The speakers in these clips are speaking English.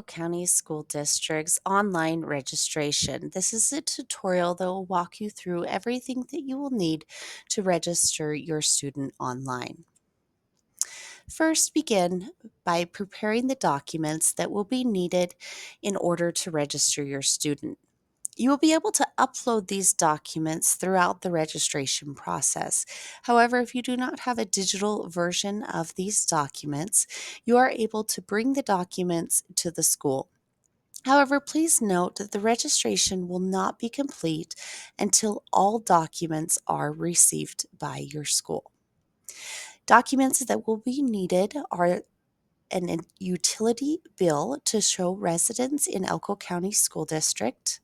County School District's online registration. This is a tutorial that will walk you through everything that you will need to register your student online. First, begin by preparing the documents that will be needed in order to register your student. You will be able to upload these documents throughout the registration process. However, if you do not have a digital version of these documents, you are able to bring the documents to the school. However, please note that the registration will not be complete until all documents are received by your school. Documents that will be needed are an utility bill to show residence in Elko County School District,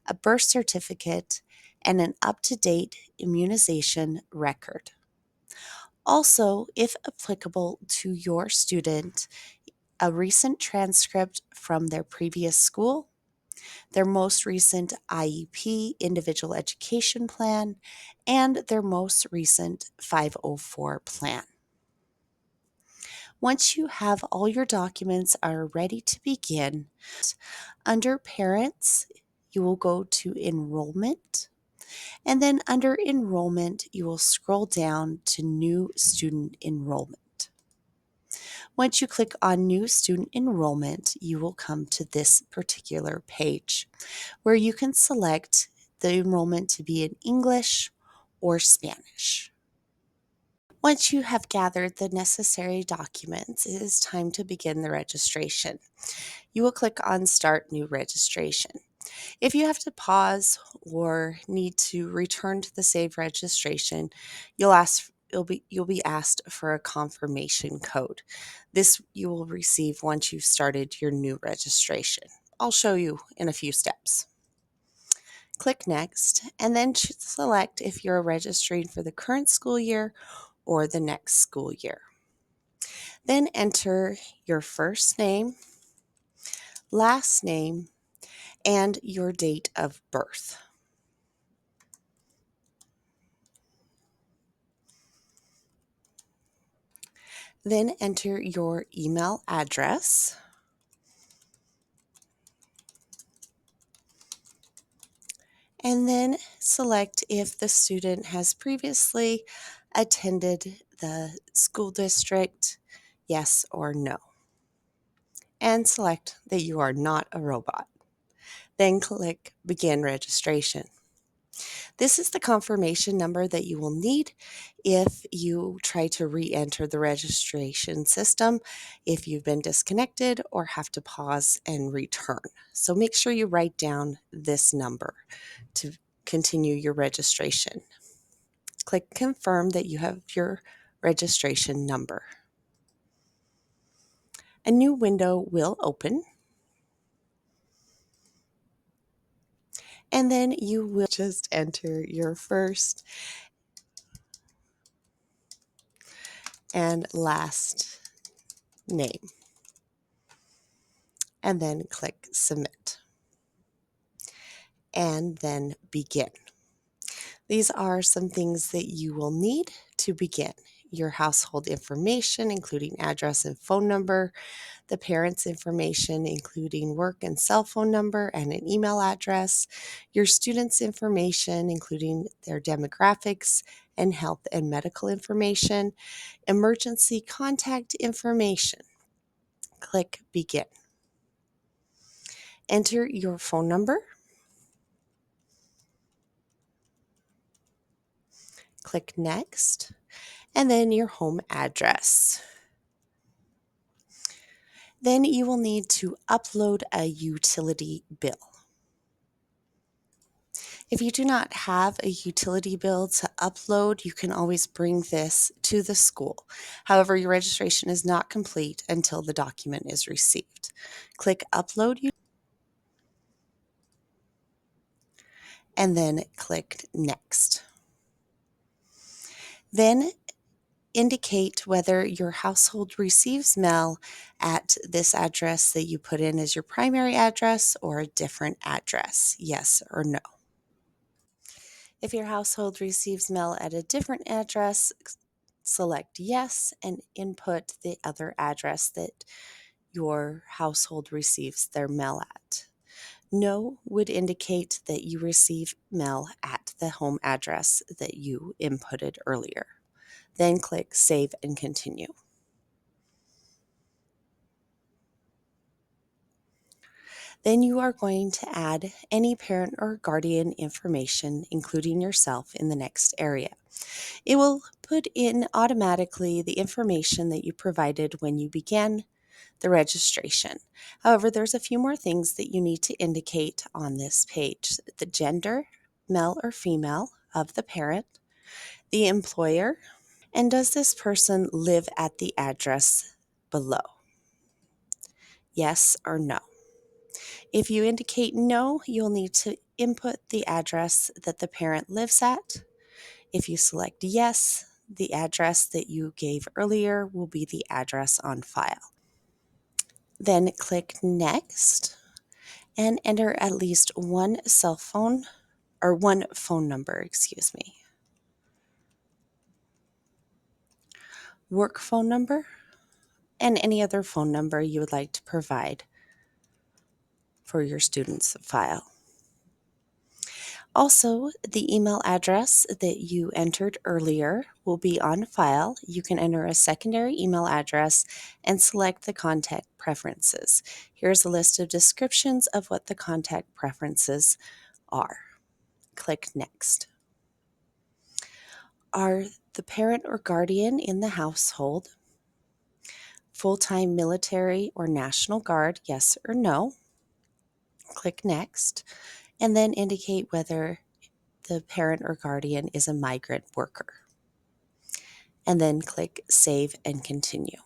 a birth certificate, and an up-to-date immunization record. Also, if applicable to your student, a recent transcript from their previous school, their most recent IEP, Individual Education Plan, and their most recent 504 plan. Once you have all your documents are ready to begin, under Parents, you will go to Enrollment, and then under Enrollment, you will scroll down to New Student Enrollment. Once you click on New Student Enrollment, you will come to this particular page where you can select the enrollment to be in English or Spanish. Once you have gathered the necessary documents, it is time to begin the registration. You will click on Start New Registration. If you have to pause or need to return to the saved registration, you'll be asked for a confirmation code. This you will receive once you've started your new registration. I'll show you in a few steps. Click Next, and then select if you're registering for the current school year or the next school year. Then enter your first name, last name, and your date of birth. Then enter your email address. And then select if the student has previously attended the school district, yes or no. And select that you are not a robot. Then click Begin Registration. This is the confirmation number that you will need if you try to re-enter the registration system, if you've been disconnected or have to pause and return. So make sure you write down this number to continue your registration. Click Confirm that you have your registration number. A new window will open, and then you will just enter your first and last name, and then click Submit, and then Begin. These are some things that you will need to begin. Your household information, including address and phone number, the parent's information, including work and cell phone number and an email address, your student's information, including their demographics and health and medical information, emergency contact information. Click Begin. Enter your phone number. Click Next, and then your home address. Then you will need to upload a utility bill. If you do not have a utility bill to upload, you can always bring this to the school. However, your registration is not complete until the document is received. Click Upload, and then click Next. Then indicate whether your household receives mail at this address that you put in as your primary address or a different address, yes or no. If your household receives mail at a different address, select yes and input the other address that your household receives their mail at. No would indicate that you receive mail at the home address that you inputted earlier. Then click Save and Continue. Then you are going to add any parent or guardian information, including yourself, in the next area. It will put in automatically the information that you provided when you began the registration. However, there's a few more things that you need to indicate on this page: the gender, male or female, of the parent, the employer, and does this person live at the address below? Yes or no. If you indicate no, you'll need to input the address that the parent lives at. If you select yes, the address that you gave earlier will be the address on file. Then click Next and enter at least one cell phone or one phone number, work phone number, and any other phone number you would like to provide for your student's file. Also, the email address that you entered earlier will be on file. You can enter a secondary email address and select the contact preferences. Here's a list of descriptions of what the contact preferences are. Click Next. Are the parent or guardian in the household full-time military or National Guard, yes or no? Click Next, and then indicate whether the parent or guardian is a migrant worker. And then click Save and Continue.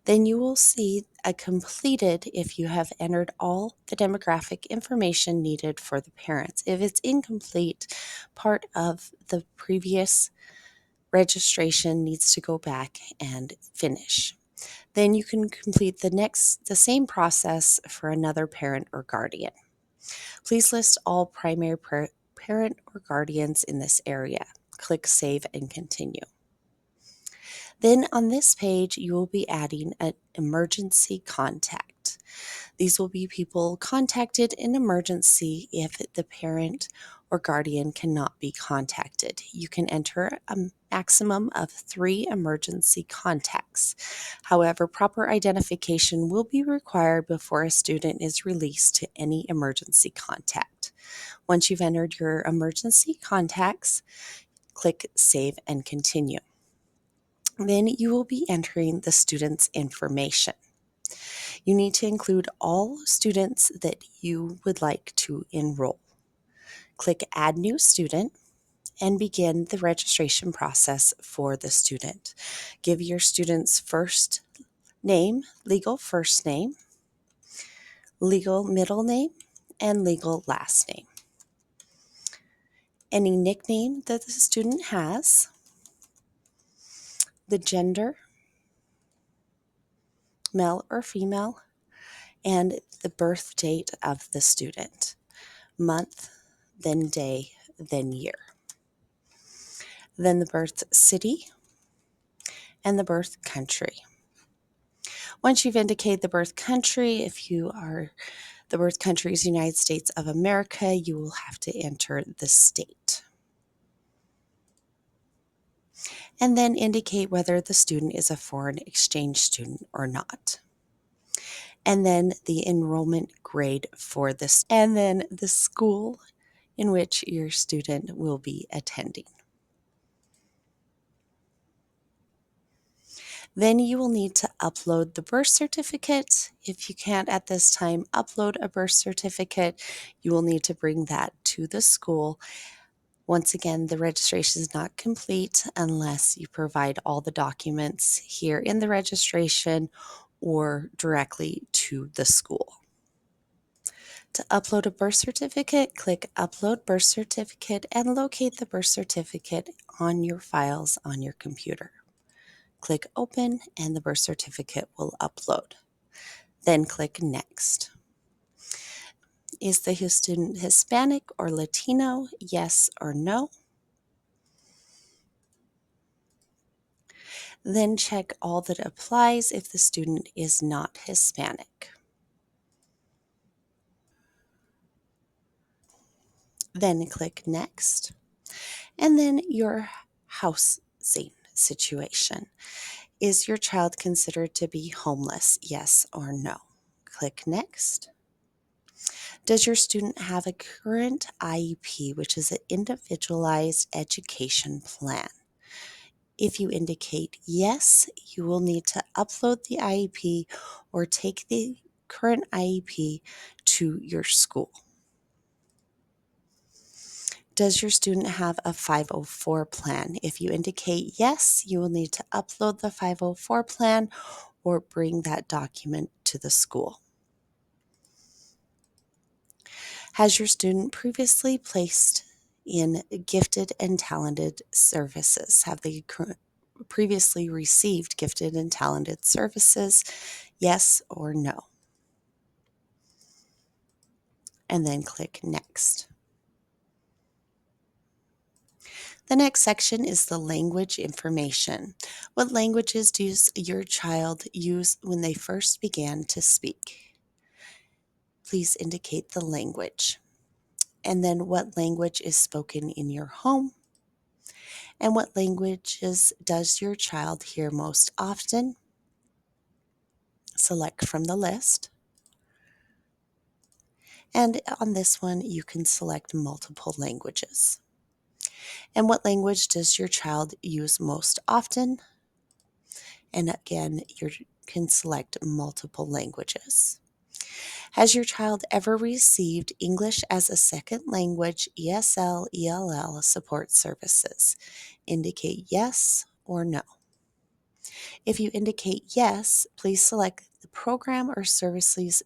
Then you will see a completed if you have entered all the demographic information needed for the parents. If it's incomplete, part of the previous registration needs to go back and finish. Then you can complete the same process for another parent or guardian. Please list all primary parent or guardians in this area. Click Save and Continue. Then on this page, you will be adding an emergency contact. These will be people contacted in emergency if the parent or guardian cannot be contacted. You can enter a maximum of 3 emergency contacts. However, proper identification will be required before a student is released to any emergency contact. Once you've entered your emergency contacts, click Save and Continue. Then you will be entering the student's information. You need to include all students that you would like to enroll. Click Add New Student and begin the registration process for the student. Give your student's first name, legal first name, legal middle name, and legal last name. Any nickname that the student has, the gender, male or female, and the birth date of the student, month, then day, then year. Then the birth city and the birth country. Once you've indicated the birth country, if the birth country is United States of America, you will have to enter the state. And then indicate whether the student is a foreign exchange student or not. And then the enrollment grade for this, and then the school in which your student will be attending. Then you will need to upload the birth certificate. If you can't at this time upload a birth certificate, you will need to bring that to the school. Once again, the registration is not complete unless you provide all the documents here in the registration or directly to the school. To upload a birth certificate, click Upload Birth Certificate and locate the birth certificate on your files on your computer. Click Open and the birth certificate will upload. Then click Next. Is the student Hispanic or Latino? Yes or no? Then check all that applies if the student is not Hispanic. Then click Next, and then your housing situation. Is your child considered to be homeless? Yes or no? Click Next. Does your student have a current IEP, which is an individualized education plan? If you indicate yes, you will need to upload the IEP or take the current IEP to your school. Does your student have a 504 plan? If you indicate yes, you will need to upload the 504 plan or bring that document to the school. Has your student previously placed in gifted and talented services? Have they previously received gifted and talented services? Yes or no? And then click Next. The next section is the language information. What languages does your child use when they first began to speak? Please indicate the language. And then what language is spoken in your home? And what languages does your child hear most often? Select from the list. And on this one, you can select multiple languages. And what language does your child use most often? And again, you can select multiple languages. Has your child ever received English as a second language ESL, ELL support services? Indicate yes or no. If you indicate yes, please select the program or services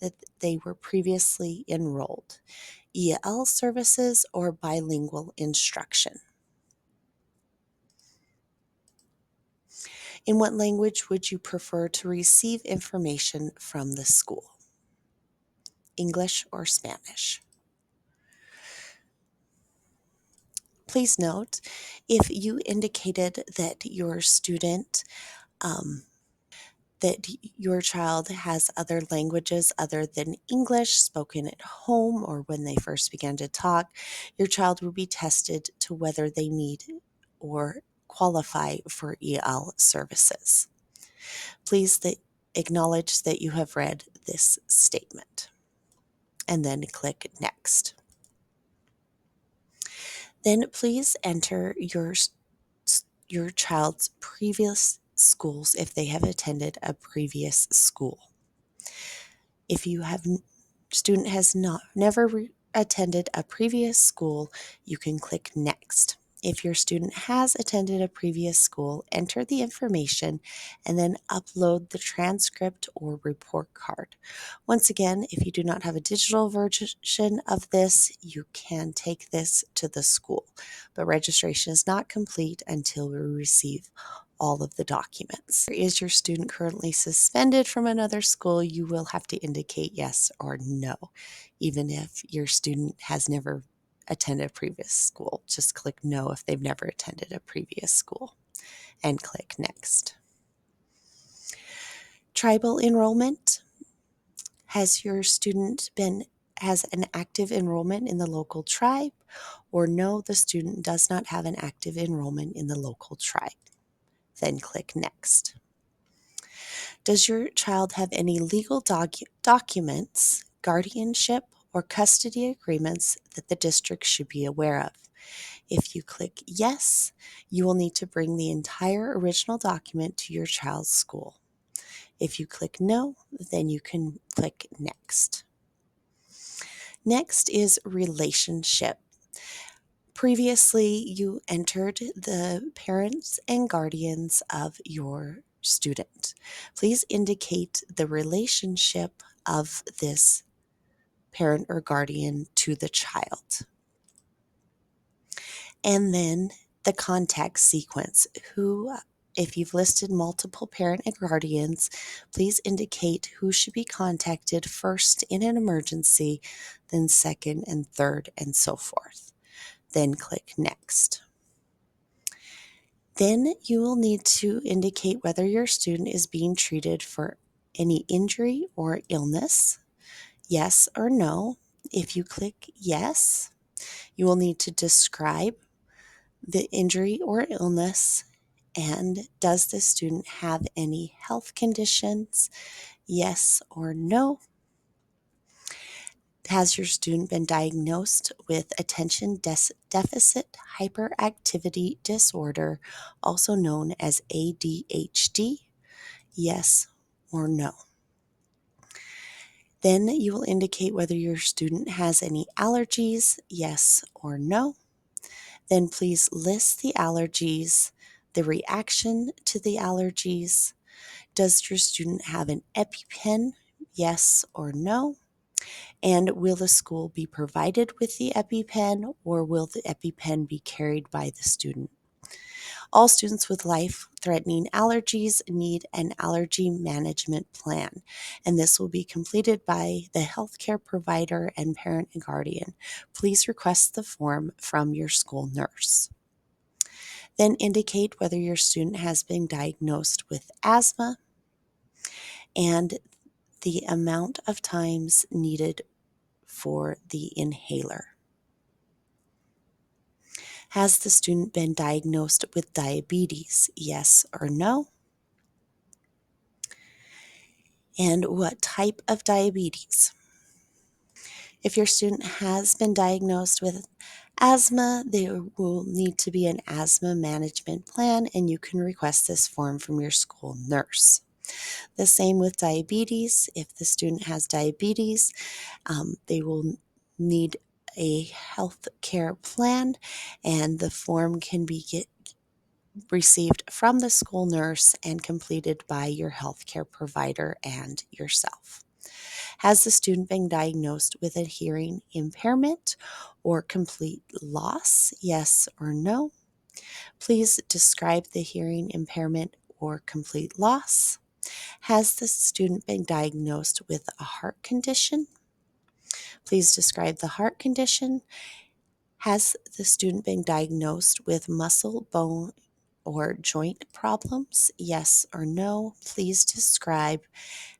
that they were previously enrolled, EL services or bilingual instruction. In what language would you prefer to receive information from the school? English or Spanish? Please note, if you indicated that your student that your child has other languages other than English spoken at home or when they first began to talk, your child will be tested to whether they need or qualify for EL services. Please acknowledge that you have read this statement and then click Next. Then please enter your child's previous schools if they have attended a previous school. If you have student has never attended a previous school, you can click Next. If your student has attended a previous school, enter the information and then upload the transcript or report card. Once again, if you do not have a digital version of this, you can take this to the school, but registration is not complete until we receive all of the documents. Is your student currently suspended from another school? You will have to indicate yes or no, even if your student has never attended a previous school. Just click no if they've never attended a previous school and click Next. Tribal enrollment. Has your student has an active enrollment in the local tribe? Or no, the student does not have an active enrollment in the local tribe. Then click Next. Does your child have any legal documents, guardianship, or custody agreements that the district should be aware of? If you click yes, you will need to bring the entire original document to your child's school. If you click no, then you can click Next. Next is relationship. Previously, you entered the parents and guardians of your student. Please indicate the relationship of this parent or guardian to the child. And then the contact sequence. If you've listed multiple parent and guardians, please indicate who should be contacted first in an emergency, then second and third, and so forth. Then click Next. Then you will need to indicate whether your student is being treated for any injury or illness, yes or no. If you click yes, you will need to describe the injury or illness, and does the student have any health conditions, yes or no. Has your student been diagnosed with attention deficit hyperactivity disorder, also known as ADHD? Yes or no. Then you will indicate whether your student has any allergies, yes or no. Then please list the allergies, the reaction to the allergies. Does your student have an EpiPen, yes or no? And will the school be provided with the EpiPen, or will the EpiPen be carried by the student? All students with life-threatening allergies need an allergy management plan, and this will be completed by the healthcare provider and parent and guardian. Please request the form from your school nurse. Then indicate whether your student has been diagnosed with asthma and the amount of times needed for the inhaler. Has the student been diagnosed with diabetes? Yes or no? And what type of diabetes? If your student has been diagnosed with asthma, there will need to be an asthma management plan, and you can request this form from your school nurse. The same with diabetes. If the student has diabetes, they will need a health care plan, and the form can be received from the school nurse and completed by your healthcare provider and yourself. Has the student been diagnosed with a hearing impairment or complete loss? Yes or no? Please describe the hearing impairment or complete loss. Has the student been diagnosed with a heart condition? Please describe the heart condition. Has the student been diagnosed with muscle, bone, or joint problems? Yes or no? Please describe.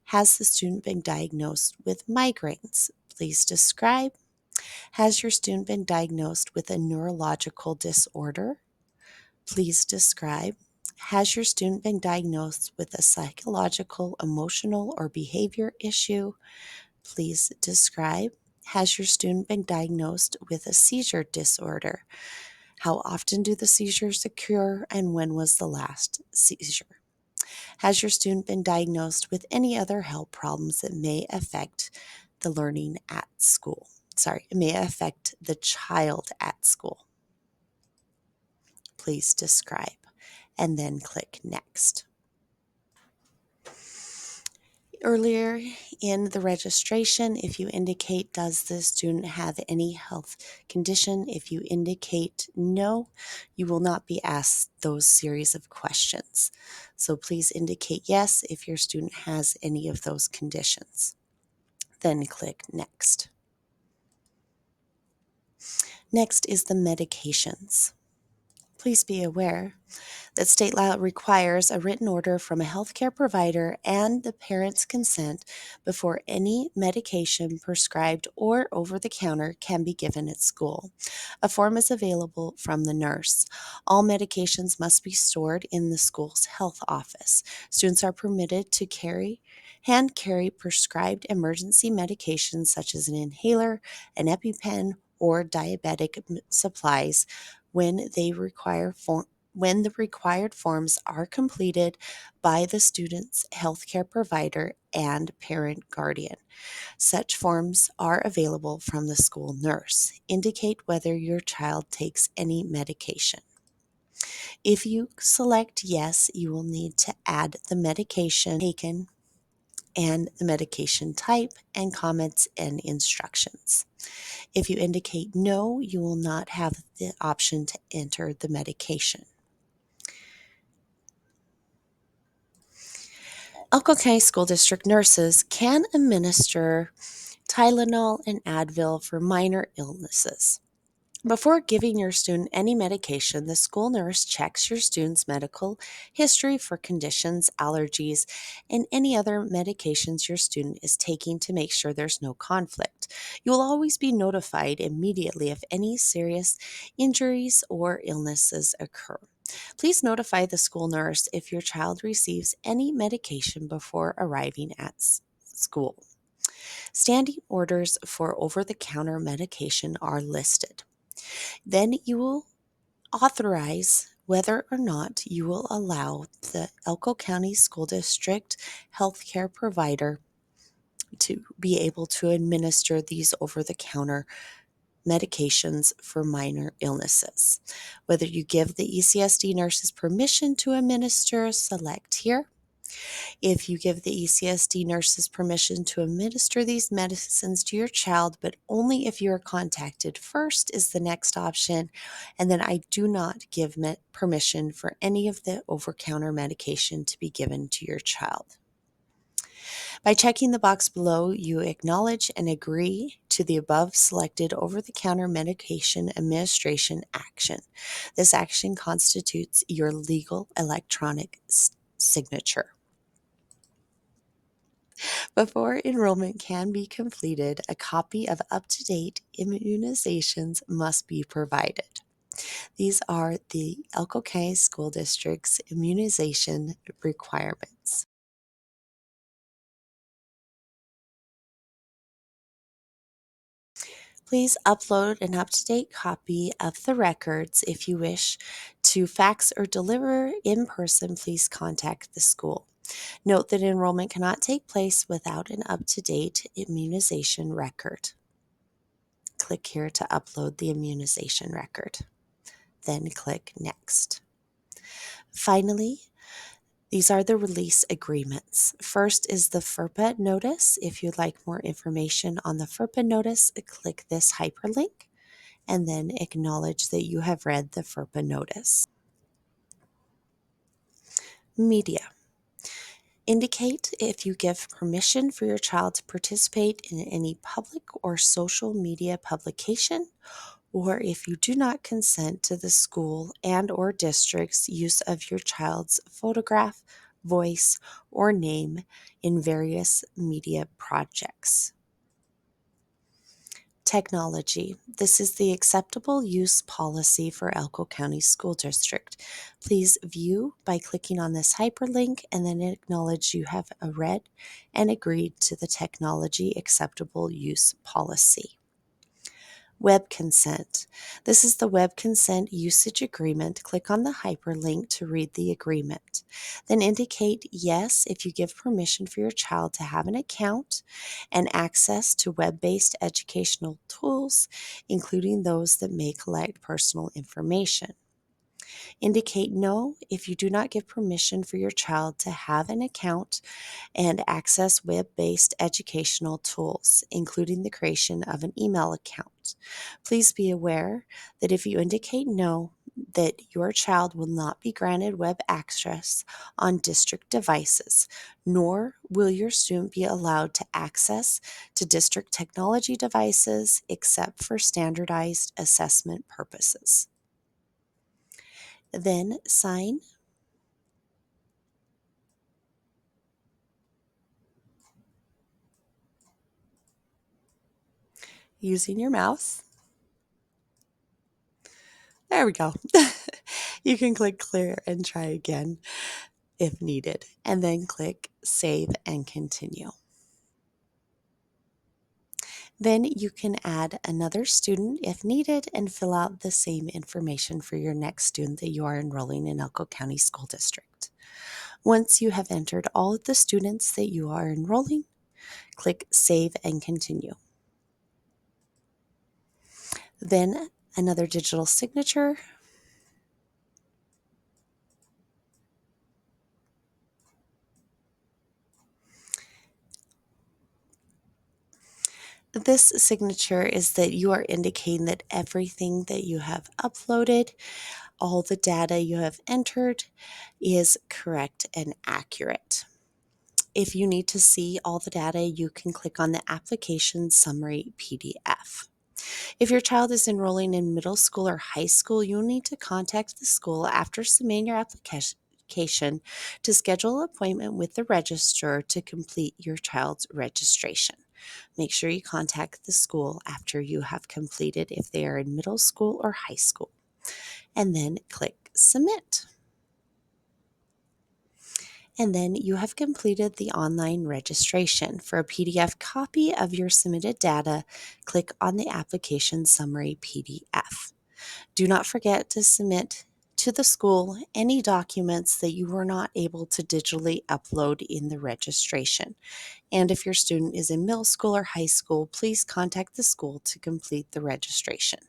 Has the student been diagnosed with migraines? Please describe. Has your student been diagnosed with a neurological disorder? Please describe. Has your student been diagnosed with a psychological, emotional, or behavior issue? Please describe. Has your student been diagnosed with a seizure disorder? How often do the seizures occur, and when was the last seizure? Has your student been diagnosed with any other health problems that may affect the learning at school? It may affect the child at school. Please describe, and then click Next. Earlier in the registration, if you indicate, does the student have any health condition? If you indicate no, you will not be asked those series of questions. So please indicate yes if your student has any of those conditions. Then click Next. Next is the medications. Please be aware that state law requires a written order from a healthcare provider and the parent's consent before any medication prescribed or over the counter can be given at school. A form is available from the nurse. All medications must be stored in the school's health office. Students are permitted to hand carry prescribed emergency medications such as an inhaler, an EpiPen, or diabetic supplies when the required forms are completed by the student's healthcare provider and parent guardian. Such forms are available from the school nurse. Indicate whether your child takes any medication. If you select yes, you will need to add the medication taken and the medication type and comments and instructions. If you indicate no, you will not have the option to enter the medication. Elko County School District nurses can administer Tylenol and Advil for minor illnesses. Before giving your student any medication, the school nurse checks your student's medical history for conditions, allergies, and any other medications your student is taking to make sure there's no conflict. You will always be notified immediately if any serious injuries or illnesses occur. Please notify the school nurse if your child receives any medication before arriving at school. Standing orders for over the counter medication are listed. Then you will authorize whether or not you will allow the Elko County School District healthcare provider to be able to administer these over the counter medications for minor illnesses. Whether you give the ECSD nurses permission to administer, select here. If you give the ECSD nurses permission to administer these medicines to your child, but only if you are contacted first is the next option. And then I do not give permission for any of the over-counter medication to be given to your child. By checking the box below, you acknowledge and agree to the above selected over-the-counter medication administration action. This action constitutes your legal electronic signature. Before enrollment can be completed, a copy of up-to-date immunizations must be provided. These are the Elko County School District's immunization requirements. Please upload an up-to-date copy of the records. If you wish to fax or deliver in person, please contact the school. Note that enrollment cannot take place without an up-to-date immunization record. Click here to upload the immunization record. Then click Next. Finally, these are the release agreements. First is the FERPA notice. If you'd like more information on the FERPA notice, click this hyperlink and then acknowledge that you have read the FERPA notice. Media. Indicate if you give permission for your child to participate in any public or social media publication, or if you do not consent to the school and or district's use of your child's photograph, voice, or name in various media projects. Technology. This is the acceptable use policy for Elko County School District. Please view by clicking on this hyperlink and then acknowledge you have read and agreed to the technology acceptable use policy. Web consent. This is the web consent usage agreement. Click on the hyperlink to read the agreement. Then indicate yes if you give permission for your child to have an account and access to web-based educational tools, including those that may collect personal information. Indicate no if you do not give permission for your child to have an account and access web-based educational tools, including the creation of an email account. Please be aware that if you indicate no, that your child will not be granted web access on district devices, nor will your student be allowed to access to district technology devices except for standardized assessment purposes. Then sign. Using your mouse. There we go. You can click clear and try again if needed, and then click save and continue. Then you can add another student if needed and fill out the same information for your next student that you are enrolling in Elko County School District. Once you have entered all of the students that you are enrolling, click save and continue. Then another digital signature. This signature is that you are indicating that everything that you have uploaded, all the data you have entered, is correct and accurate. If you need to see all the data, you can click on the application summary PDF. If your child is enrolling in middle school or high school, you'll need to contact the school after submitting your application to schedule an appointment with the registrar to complete your child's registration. Make sure you contact the school after you have completed if they are in middle school or high school, and then click Submit. And then you have completed the online registration. For a PDF copy of your submitted data, click on the application summary PDF. Do not forget to submit to the school any documents that you were not able to digitally upload in the registration. And if your student is in middle school or high school, please contact the school to complete the registration.